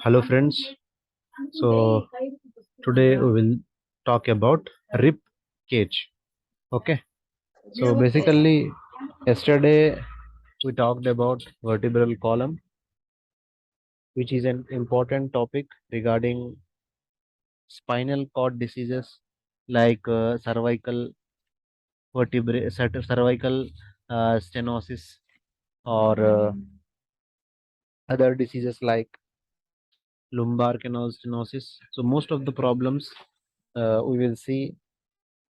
Hello friends. So today we will talk about rib cage. Okay. So basically yesterday we talked about vertebral column, which is an important topic regarding spinal cord diseases like cervical cervical stenosis or other diseases like lumbar canal stenosis. So most of the problems we will see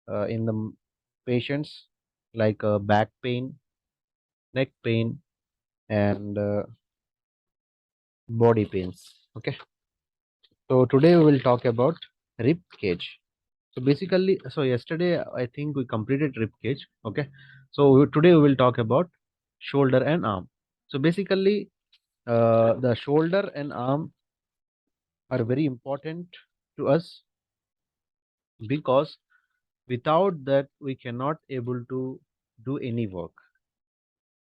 in the patients like back pain, neck pain, and body pains. Okay. So today we will talk about rib cage. So basically, so yesterday I think we completed rib cage. Okay. So today we will talk about shoulder and arm. So basically, the shoulder and arm are very important to us because without that we cannot able to do any work.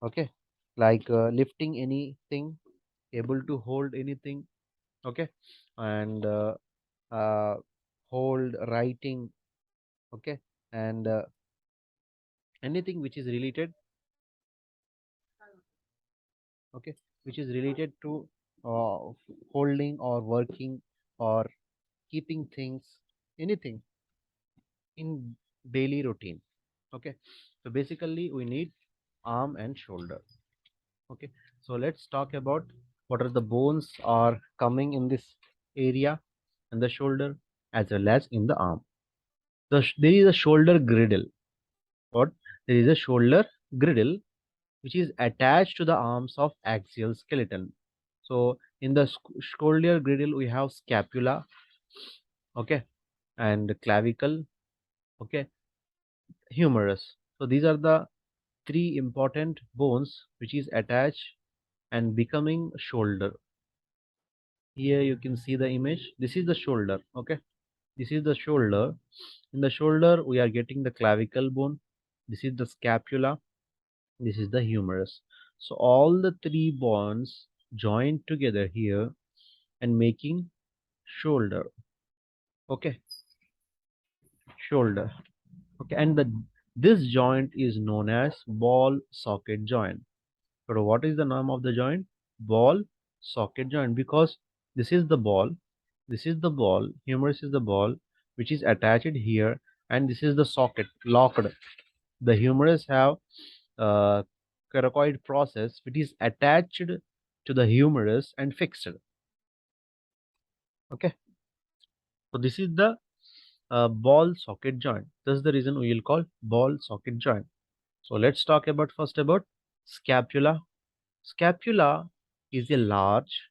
Okay, like lifting anything, able to hold anything. Okay, and uh, hold writing. Okay, and anything which is related. Okay, which is related to uh, holding or working or keeping things, anything in daily routine. Okay, so basically we need arm and shoulder. Okay, so let's talk about what are the bones are coming in this area and the shoulder as well as in the arm. There is a shoulder girdle. What? There is a shoulder girdle which is attached to the arms of axial skeleton. So in the shoulder girdle we have scapula, okay, and clavicle, okay, humerus. So these are the three important bones which is attached and becoming shoulder. Here you can see the image. This is the shoulder. Okay, this is the shoulder. In the shoulder we are getting the clavicle bone. This is the scapula. This is the humerus. So all the three bones joined together here and making shoulder. Okay, shoulder. Okay, and this joint is known as ball socket joint. So what is the name of the joint? Ball socket joint, because this is the ball, this is the ball, humerus is the ball which is attached here, and this is the socket locked. The humerus have coracoid process which is attached to the humerus and fixed. Okay, so this is the ball socket joint. That's the reason we will call ball socket joint. So let's talk about first about scapula. Scapula is a large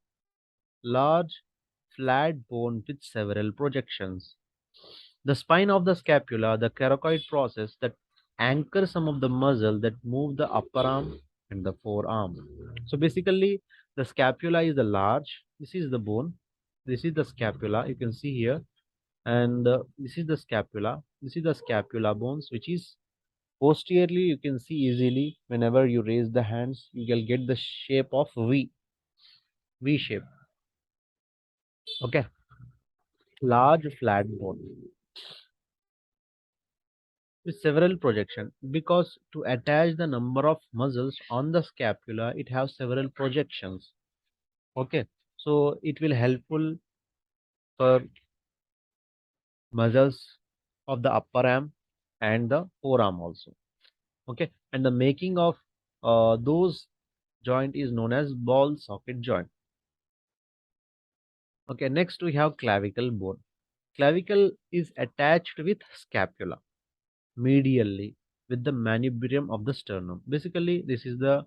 flat bone with several projections. The spine of the scapula, the coracoid process that anchors some of the muscle that move the upper arm and the forearm. So basically, the scapula is the large. This is the bone. This is the scapula. You can see here, and this is the scapula. This is the scapula bones, which is posteriorly. You can see easily whenever you raise the hands, you will get the shape of V shape. Okay, large flat bone with several projection, because to attach the number of muscles on the scapula it has several projections. Okay, so it will helpful for muscles of the upper arm and the forearm also. Okay, and the making of those joint is known as ball socket joint. Okay, next we have clavicle bone. Clavicle is attached with scapula medially with the manubrium of the sternum. Basically, this is the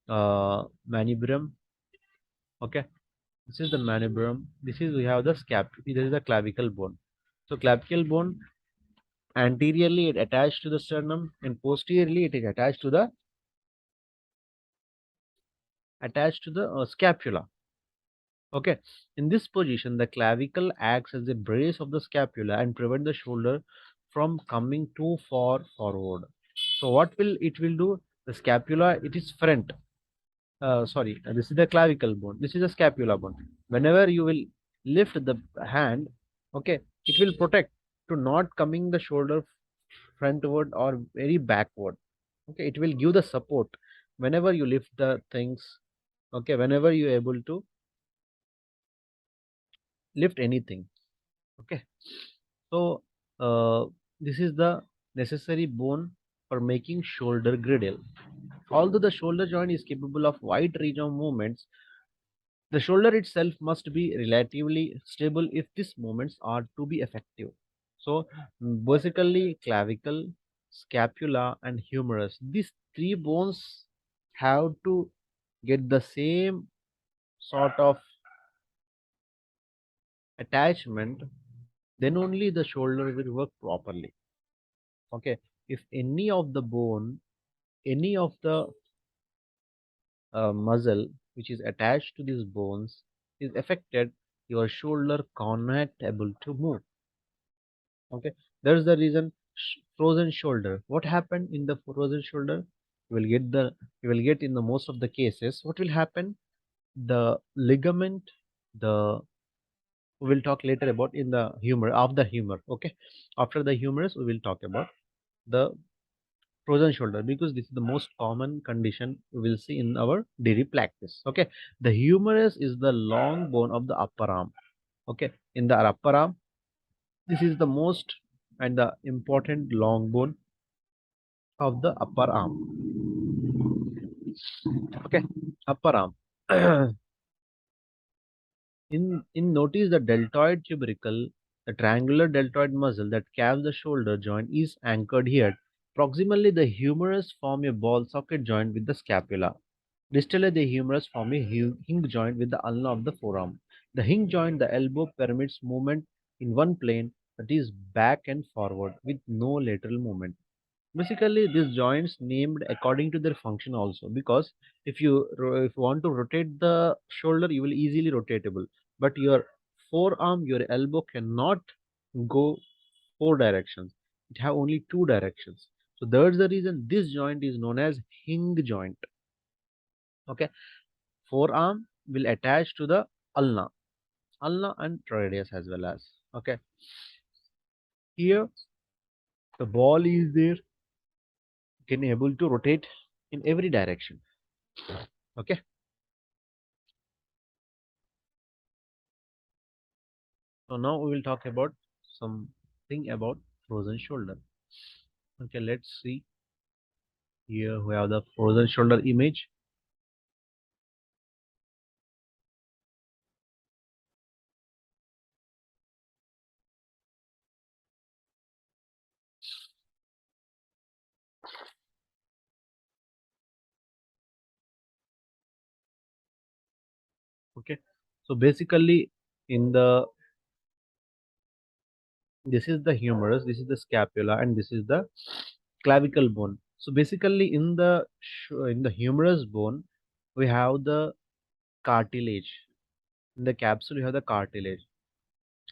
manubrium. Okay, this is the manubrium. This is we have the this is the clavicle bone. So clavicle bone anteriorly it attached to the sternum and posteriorly it is attached to the scapula. Okay, in this position the clavicle acts as a brace of the scapula and prevent the shoulder from coming too far forward. So what will it will do? The scapula, it is front. this is the clavicle bone, this is the scapula bone. Whenever you will lift the hand, okay, it will protect to not coming the shoulder frontward or very backward. Okay, it will give the support whenever you lift the things. Okay, whenever you are able to lift anything. Okay, so this is the necessary bone for making shoulder griddle. Although the shoulder joint is capable of wide range of movements, the shoulder itself must be relatively stable if these movements are to be effective. So, basically, clavicle, scapula, and humerus, these three bones have to get the same sort of attachment, then only the shoulder will work properly. Okay, if any of the bone, any of the muscle which is attached to these bones is affected, your shoulder cannot able to move. Okay, that's the reason frozen shoulder. What happened in the frozen shoulder? You will get in the most of the cases. What will happen? The ligament, the we will talk later about in the humor of the humor. Okay, after the humerus, we will talk about the frozen shoulder because this is the most common condition we will see in our daily practice. Okay, the humerus is the long bone of the upper arm. Okay, in the upper arm, this is the most and the important long bone of the upper arm. Okay, upper arm. In notice the deltoid tubercle, the triangular deltoid muscle that carves the shoulder joint is anchored here. Proximally, the humerus form a ball socket joint with the scapula. Distally, the humerus form a hinge joint with the ulna of the forearm. The hinge joint, the elbow, permits movement in one plane, that is back and forward, with no lateral movement. Basically, these joints named according to their function also, because if you want to rotate the shoulder, you will easily rotatable. But your forearm, your elbow cannot go four directions. It have only two directions. So that's the reason this joint is known as hinge joint. Okay, forearm will attach to the ulna and radius as well as. Okay, here the ball is there, can able to rotate in every direction. Okay, so now we will talk about something about frozen shoulder. Okay, let's see. Here we have the frozen shoulder image. Okay, so basically in the this is the humerus, this is the scapula, and this is the clavicle bone. So basically in the humerus bone we have the cartilage. In the capsule you have the cartilage.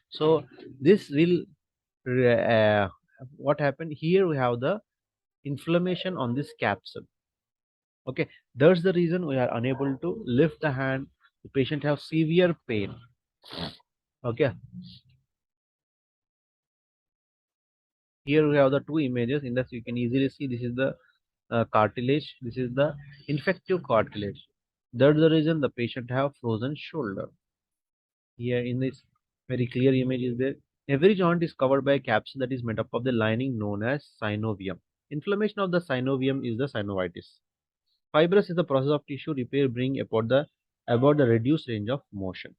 So this will uh, what happened here, we have the inflammation on this capsule. Okay, that's the reason we are unable to lift the hand. The patient have severe pain. Okay, here we have the two images. In this you can easily see this is the cartilage, this is the infective cartilage. That's the reason the patient have frozen shoulder. Here in this very clear image is there. Every joint is covered by a capsule that is made up of the lining known as synovium. Inflammation of the synovium is the synovitis. Fibrous is the process of tissue repair bring about the reduced range of motion.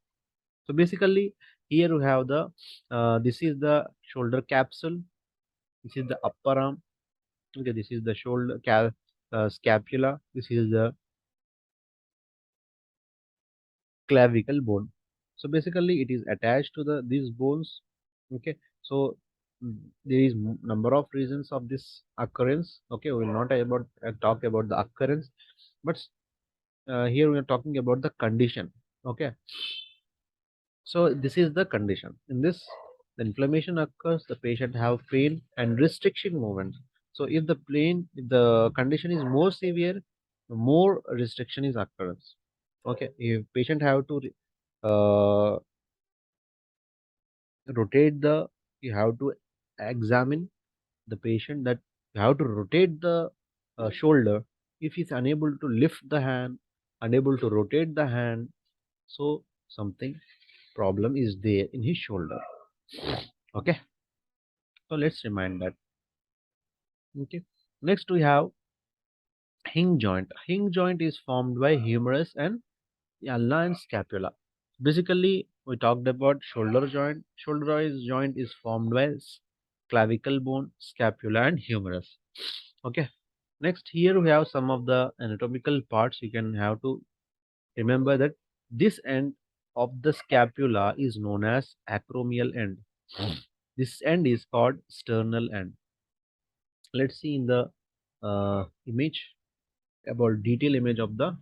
So basically, here we have the this is the shoulder capsule. This is the upper arm. Okay, this is the scapula. This is the clavicle bone. So basically, it is attached to the these bones. Okay, so there is number of reasons of this occurrence. Okay, we will not about talk about the occurrence, but here we are talking about the condition. Okay, so this is the condition. In this, the inflammation occurs, the patient have pain and restriction movements. So if the condition is more severe, the more restriction is occurrence. Okay, if patient have to uh, rotate the, you have to examine the patient that you have to rotate the shoulder. If he's unable to lift the hand, unable to rotate the hand, so something problem is there in his shoulder. Okay, so let's remind that. Okay, next we have hinge joint. Hinge joint is formed by humerus and ulna and scapula. Basically, we talked about shoulder joint. Shoulder joint is formed by clavicle bone, scapula, and humerus. Okay. Next, here we have some of the anatomical parts. You can have to remember that this end of the scapula is known as acromial end. This end is called sternal end. Let's see in the image, about detail image of the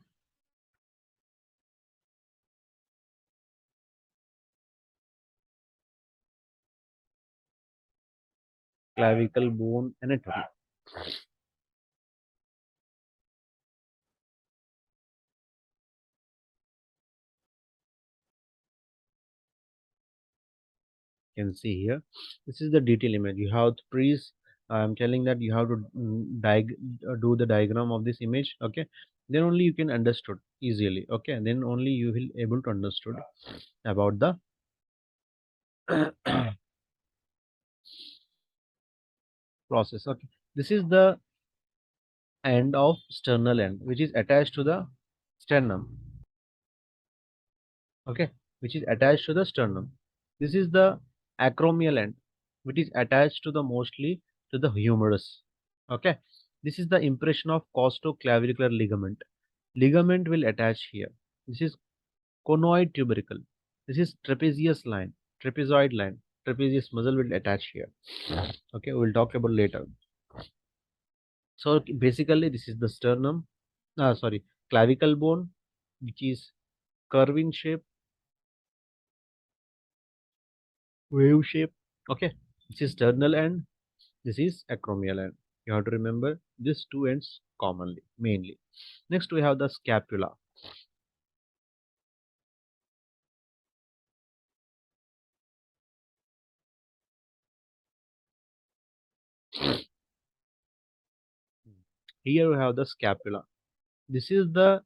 clavicle bone anatomy. You can see here. This is the detail image. You have to please. I'm telling that you have to do the diagram of this image. Okay, then only you can understood easily. Okay, and then only you will able to understood about the process. Okay, this is the end of sternal end, which is attached to the sternum. Okay, which is attached to the sternum. This is the acromial end, which is attached to the mostly to the humerus. Okay, this is the impression of costoclavicular ligament. Ligament will attach here. This is conoid tubercle. This is trapezius line, trapezoid line. Trapezius muscle will attach here. Okay, we'll talk about later. So basically, this is the sternum. Sorry, clavicle bone, which is curve in shape, wave shape. Okay, this is sternal end. This is acromial end. You have to remember these two ends commonly, mainly. Next, we have the scapula. Here we have the scapula. This is the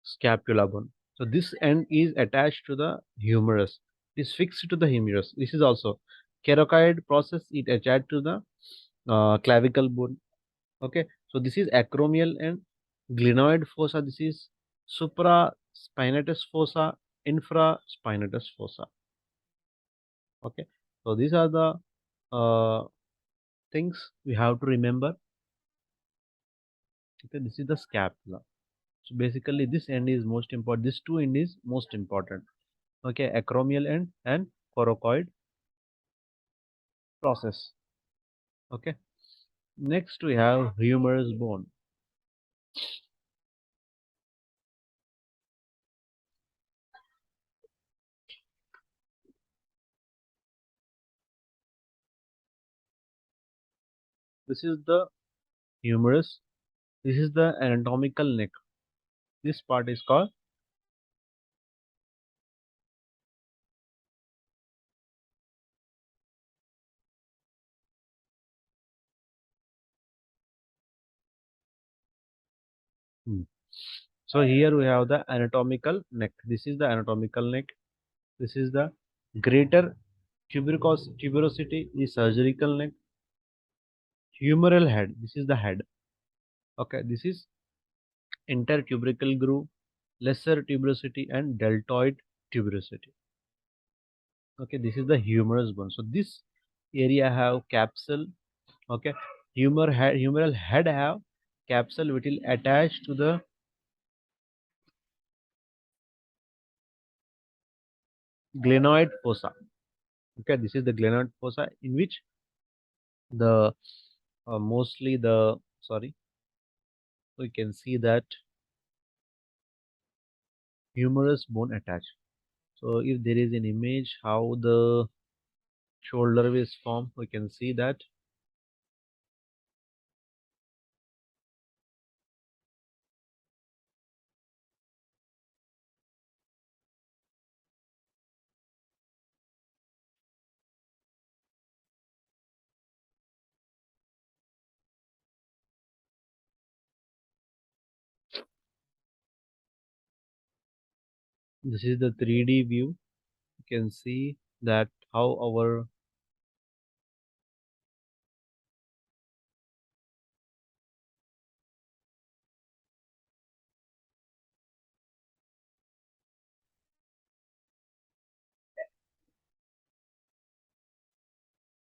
scapula bone. So this end is attached to the humerus. It is fixed to the humerus. This is also coracoid process. It attached to the clavicle bone. Okay. So this is acromial and glenoid fossa. This is supraspinatus fossa, infraspinatus fossa. Okay. So these are the uh, things we have to remember. Okay. This is the scapula. So basically, this end is most important. This two end is most important. Okay, acromial end and coracoid process. Okay, next we have humerus bone. This is the humerus. This is the anatomical neck. This part is called. Hmm. So here we have the anatomical neck. This is the anatomical neck. This is the greater tuberosity, the surgical neck. Humeral head. This is the head. Okay, this is intertubercle groove, lesser tuberosity, and deltoid tuberosity. Okay, this is the humerus bone. So this area have capsule. Okay, humeral head have capsule which will attach to the glenoid fossa. Okay, this is the glenoid fossa in which the mostly the sorry, we can see that humerus bone attached. So if there is an image how the shoulder is formed, we can see that this is the 3D view. You can see that how our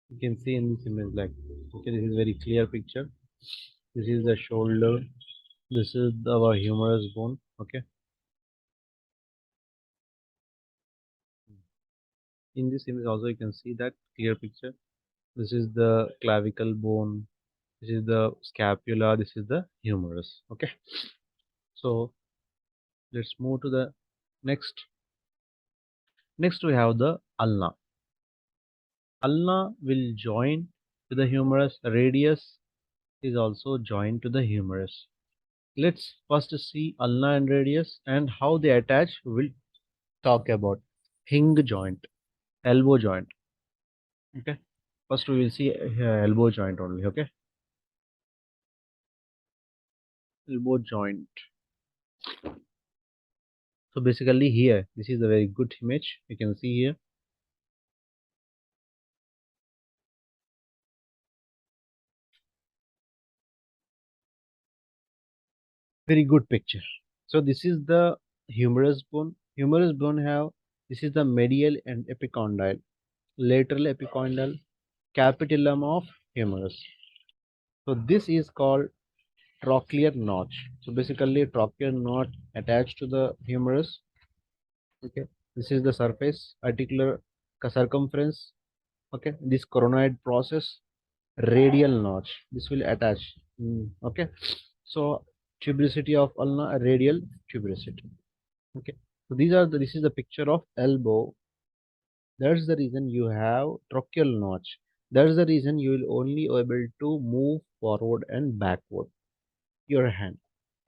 you can see in this image, like, okay, this is very clear picture. This is the shoulder, this is our humerus bone. Okay, in this image also you can see that clear picture. This is the clavicle bone, this is the scapula, this is the humerus. Okay, so let's move to the next we have the ulna. Ulna will join to the humerus. Radius is also joined to the humerus. Let's first see ulna and radius and how they attach. We'll talk about hinge joint, elbow joint. Okay, first we will see elbow joint only. Okay, elbow joint. So basically here, this is a very good image. You can see here. Very good picture. So this is the humerus bone. Humerus bone have, this is the medial and epicondyle, lateral epicondyle, capitulum of humerus. So this is called trochlear notch. So basically trochlear notch attached to the humerus. Okay, this is the surface articular circumference. Okay, this coronoid process, radial notch. This will attach. Okay, so tuberosity of ulna, radial tuberosity. Okay, so this is the picture of elbow. That's the reason you have trochlear notch. That's the reason you will only able to move forward and backward your hand.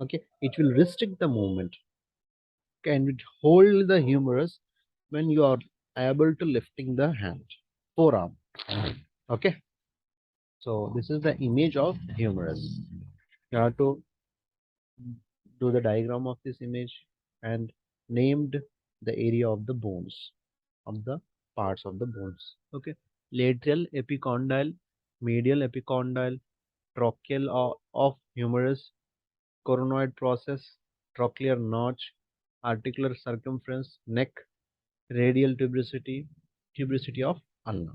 Okay, it will restrict the movement. Okay, and it hold the humerus when you are able to lifting the hand, forearm. Okay, so this is the image of humerus. You have to do the diagram of this image and named the area of the bones, of the parts of the bones. Okay, lateral epicondyle, medial epicondyle, trochlear of humerus, coronoid process, trochlear notch, articular circumference, neck, radial tuberosity, tuberosity of ulna.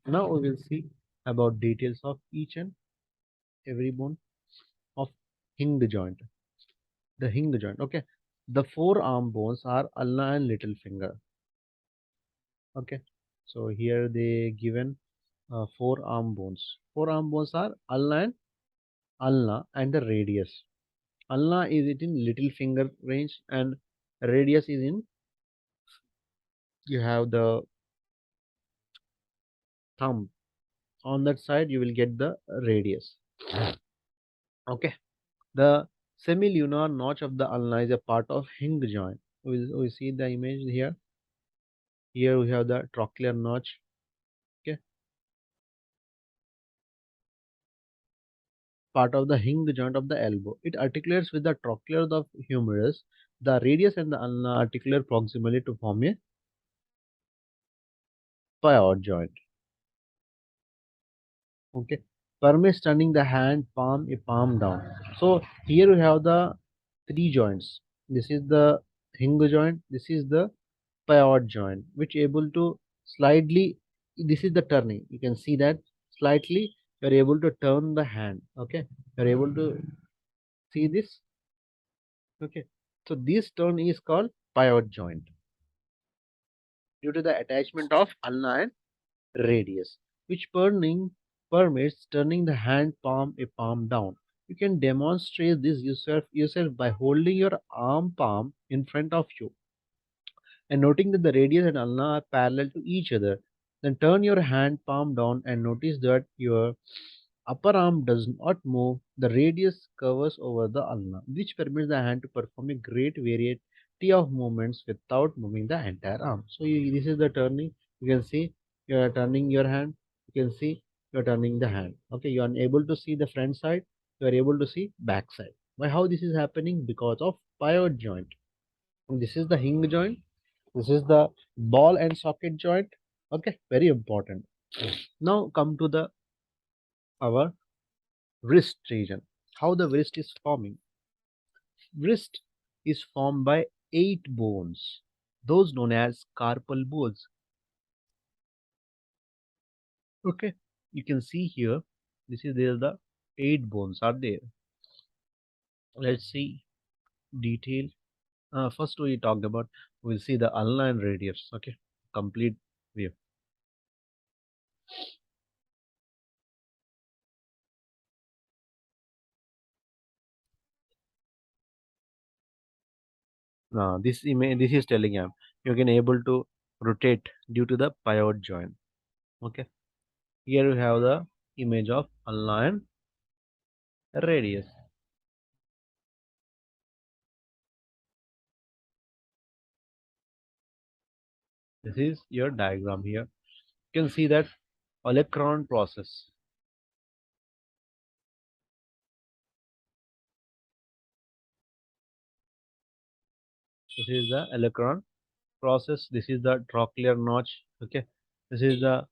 Now we will see about details of each and every bone of hinge joint. The hinge joint. Okay, the forearm bones are ulna and little finger. Okay, so here they given forearm bones. Forearm bones are ulna and the radius. Ulna is it in little finger range and radius is in, you have the thumb. On that side you will get the radius. Okay, the semilunar notch of the ulna is a part of hinge joint. We see the image here. Here we have the trochlear notch. Okay, part of the hinge joint of the elbow. It articulates with the trochlear of the humerus. The radius and the ulna articulate proximally to form a pivot joint. Okay, permits turning the hand palm a palm down. So here we have the three joints. This is the hinge joint, this is the pivot joint, which able to slightly, this is the turning, you can see that slightly you are able to turn the hand. Okay, you are able to see this. Okay, so this turn is called pivot joint due to the attachment of ulna and radius, which permits turning the hand palm a palm down. You can demonstrate this yourself by holding your arm palm in front of you and noting that the radius and ulna are parallel to each other. Then turn your hand palm down and notice that your upper arm does not move. The radius covers over the ulna, which permits the hand to perform a great variety of movements without moving the entire arm. So this is the turning. You can see you are turning your hand. You can see you are turning the hand. Okay, you are able to see the front side. You are able to see back side. Why? How this is happening? Because of pivot joint. And this is the hinge joint. This is the ball and socket joint. Okay, very important. Now come to the our wrist region. How the wrist is forming? Wrist is formed by 8 bones, those known as carpal bones. Okay, you can see here. This is there the 8 bones are there. Let's see detail. First we talked about. We'll see the ulna and radius. Okay, complete view. This image, this is telling you can able to rotate due to the pivot joint. Okay, here you have the image of ulna and radius. This is your diagram here. You can see that olecron process. This is the olecron process. This is the trochlear notch. Okay, this is the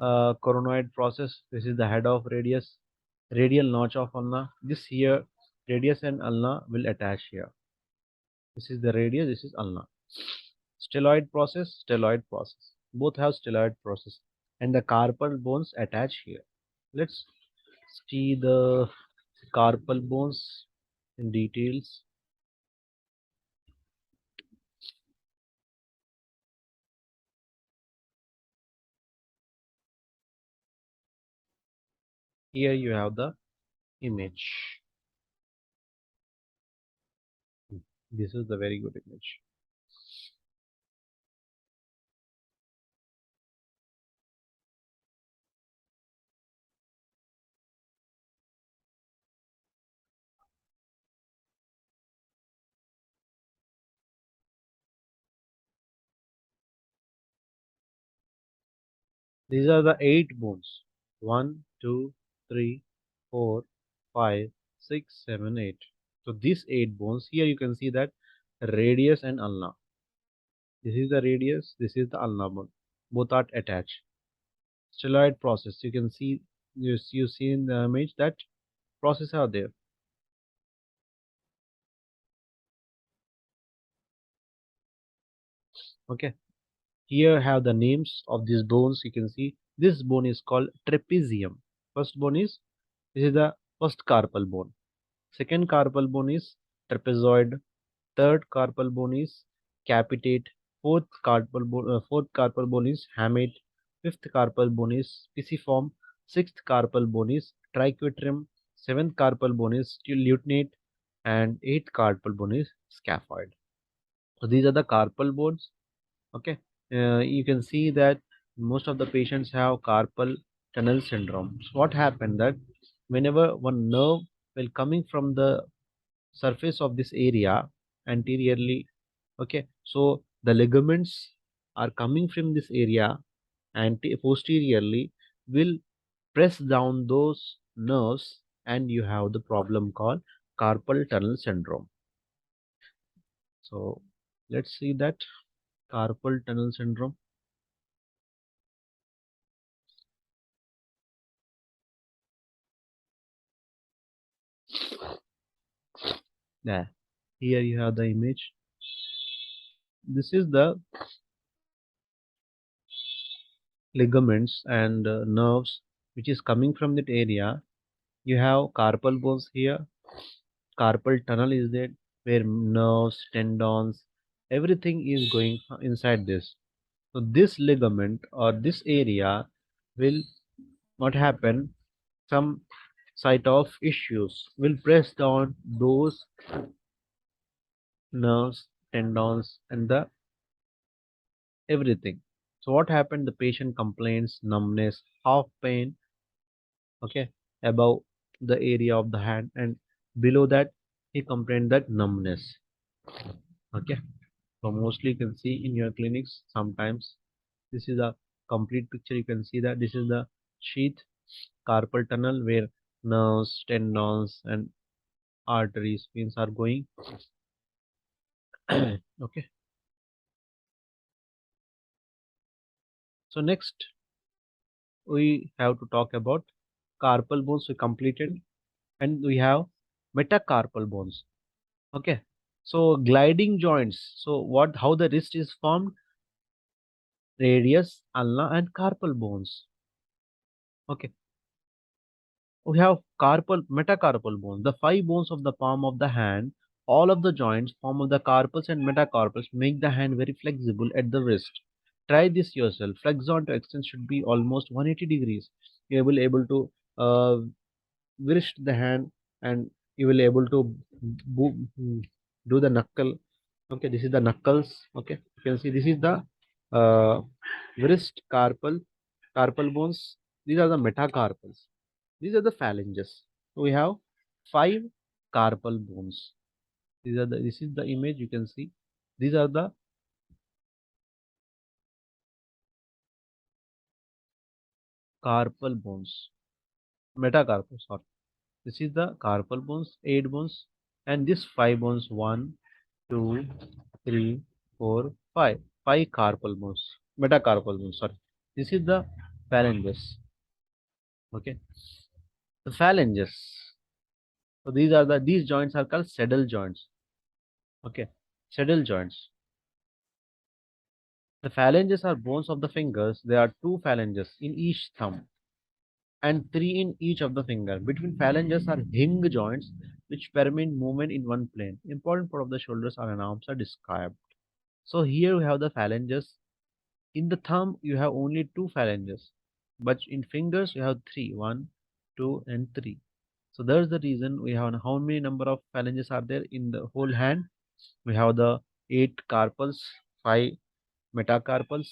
coronoid process. This is the head of radius, radial notch of ulna. This here, radius and ulna will attach here. This is the radius. This is ulna. Stelloid process. Both have stelloid process, and the carpal bones attach here. Let's see the carpal bones in details. Here you have the image. This is the very good image. These are the 8 bones. One, two, three, 4, 5, 6, 7, 8. So these 8 bones here you can see that radius and ulna. This is the radius. This is the ulna bone. Both are attached. Stelloid process. You can see you see in the image that process are there. Okay. Here have the names of these bones. You can see this bone is called trapezium. First bone is this is the first carpal bone. Second carpal bone is trapezoid. Third carpal bone is capitate. Fourth carpal bone is hamate. Fifth carpal bone is pisiform. Sixth carpal bone is triquetrum. Seventh carpal bone is lutenate, and eighth carpal bone is scaphoid. So these are the carpal bones. Okay, you can see that most of the patients have carpal tunnel syndrome. So what happened that whenever one nerve will coming from the surface of this area anteriorly, okay, so the ligaments are coming from this area and posteriorly will press down those nerves, and you have the problem called carpal tunnel syndrome. So let's see that carpal tunnel syndrome. Yeah, here you have the image. This is the ligaments and nerves which is coming from that area. You have carpal bones here. Carpal tunnel is there where nerves, tendons, everything is going inside this. So this ligament or this area will what happen? Some site of issues. Will press down those nerves, tendons, and the everything. So what happened? The patient complains numbness, half pain, okay, above the area of the hand, and below that he complained that numbness. Okay, so mostly you can see in your clinics sometimes this is a complete picture. You can see that this is the sheath, carpal tunnel, where nerves, tendons, and arteries, veins are going. Okay, so next we have to talk about carpal bones. We completed, and we have metacarpal bones. Okay, so gliding joints. So what? How the wrist is formed? Radius, ulna, and carpal bones. Okay, we have metacarpal bones, the five bones of the palm of the hand. All of the joints form of the carpals and metacarpals make the hand very flexible at the wrist. Try this yourself. Flexon to extend should be almost 180 degrees. You will able to uh, wrist the hand, and you will able to bo- do the knuckle. Okay, this is the knuckles. Okay, you can see this is the uh, wrist carpal bones. These are the metacarpals. These are the phalanges. So we have five carpal bones. This is the image you can see. These are the carpal bones, metacarpal. Sorry, this is the carpal bones, eight bones, and this five bones. One, two, three, four, five. Five carpal bones, metacarpal bones. Sorry, this is the phalanges. Okay, the phalanges. So these joints are called saddle joints. Okay, saddle joints. The phalanges are bones of the fingers. There are two phalanges in each thumb and three in each of the finger. Between phalanges are hinge joints which permit movement in one plane. Important part of the shoulders and arms are described. So here we have the phalanges. In the thumb you have only two phalanges, but in fingers you have three. One, two, and three. So there's the reason we have how many number of phalanges are there in the whole hand. We have the eight carpals, five metacarpals.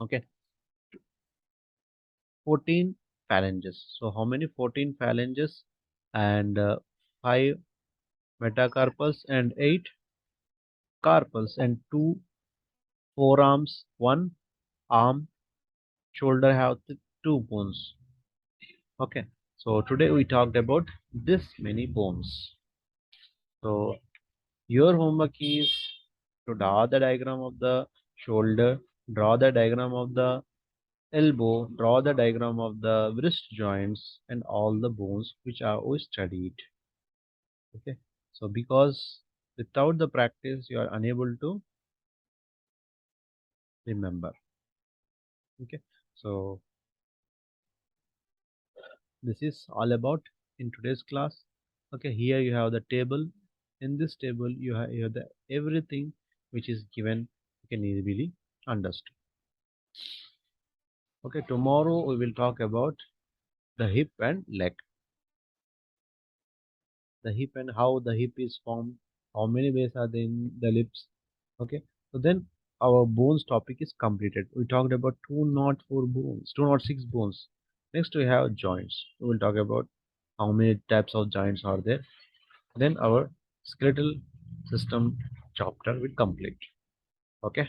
Okay, 14 phalanges. So how many? 14 phalanges and 5 metacarpals and 8 carpals and 2 forearms, 1 arm, shoulder have 2 bones. Okay. So today we talked about this many bones. So your homework is to draw the diagram of the shoulder, draw the diagram of the elbow, draw the diagram of the wrist joints and all the bones which are we studied. Okay, so because without the practice you are unable to remember. Okay, so this is all about in today's class. Okay, here you have the table. In this table you have the everything which is given, you can easily understand. Okay, tomorrow we will talk about the hip and leg. The hip and how the hip is formed, how many ways are there in the lips. Okay, so then our bones topic is completed. We talked about 204 bones, 206 bones. Next we have joints. We will talk about how many types of joints are there. Then our skeletal system chapter will complete. Okay.